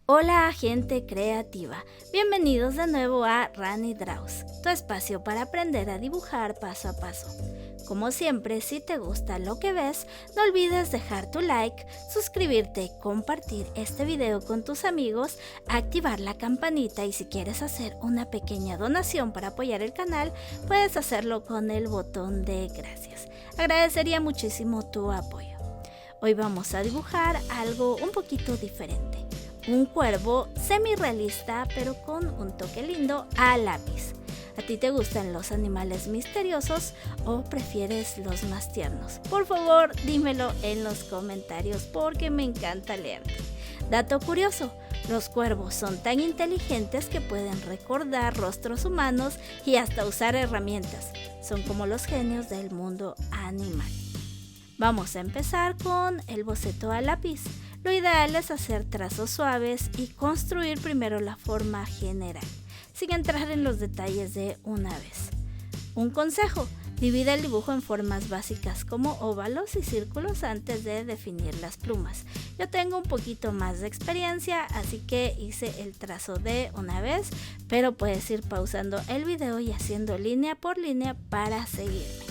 Hola gente creativa, bienvenidos de nuevo a Rani Draws, tu espacio para aprender a dibujar paso a paso. Como siempre, si te gusta lo que ves, no olvides dejar tu like, suscribirte, compartir este video con tus amigos, activar la campanita y si quieres hacer una pequeña donación para apoyar el canal, puedes hacerlo con el botón de gracias. Agradecería muchísimo tu apoyo. Hoy vamos a dibujar algo un poquito diferente. Un cuervo semi-realista pero con un toque lindo a lápiz. ¿A ti te gustan los animales misteriosos o prefieres los más tiernos? Por favor, dímelo en los comentarios porque me encanta leerte. Dato curioso, los cuervos son tan inteligentes que pueden recordar rostros humanos y hasta usar herramientas. Son como los genios del mundo animal. Vamos a empezar con el boceto a lápiz. Lo ideal es hacer trazos suaves y construir primero la forma general, sin entrar en los detalles de una vez. Un consejo, divide el dibujo en formas básicas como óvalos y círculos antes de definir las plumas. Yo tengo un poquito más de experiencia, así que hice el trazo de una vez, pero puedes ir pausando el video y haciendo línea por línea para seguirme.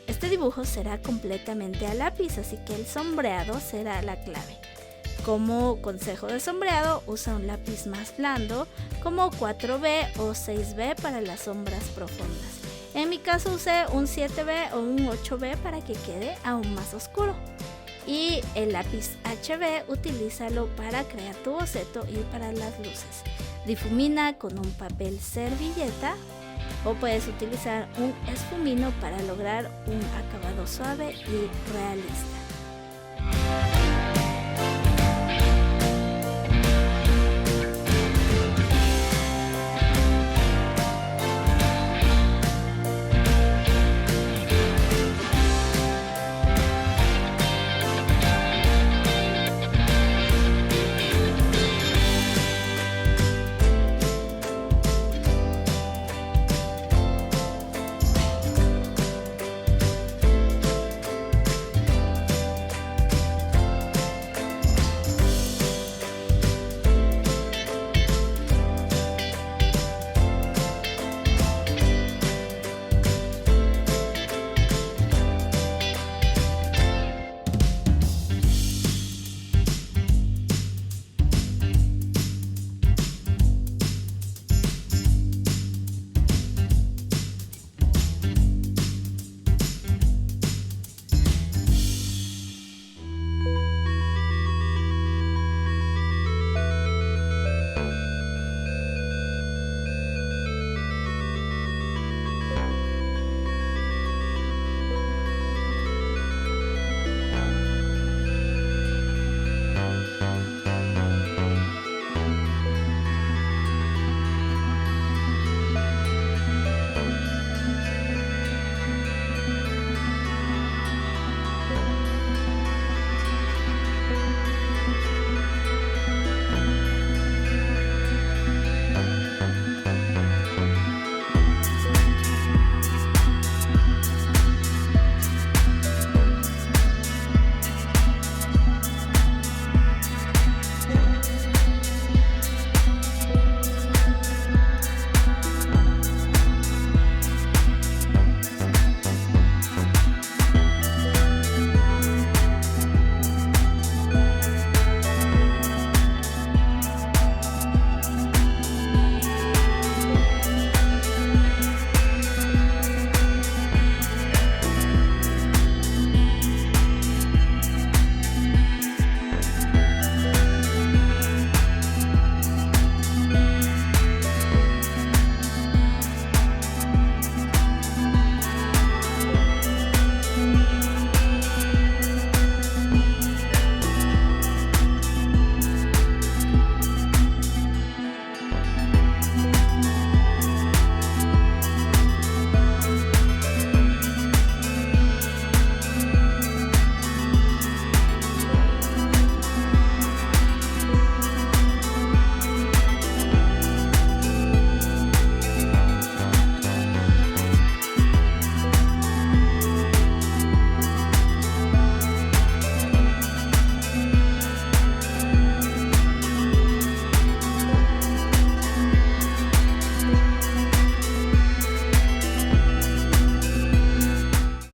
Este dibujo será completamente a lápiz, así que el sombreado será la clave. Como consejo de sombreado, usa un lápiz más blando, como 4B o 6B para las sombras profundas. En mi caso usé un 7B o un 8B para que quede aún más oscuro. Y el lápiz HB utilízalo para crear tu boceto y para las luces. Difumina con un papel servilleta o puedes utilizar un esfumino para lograr un acabado suave y realista.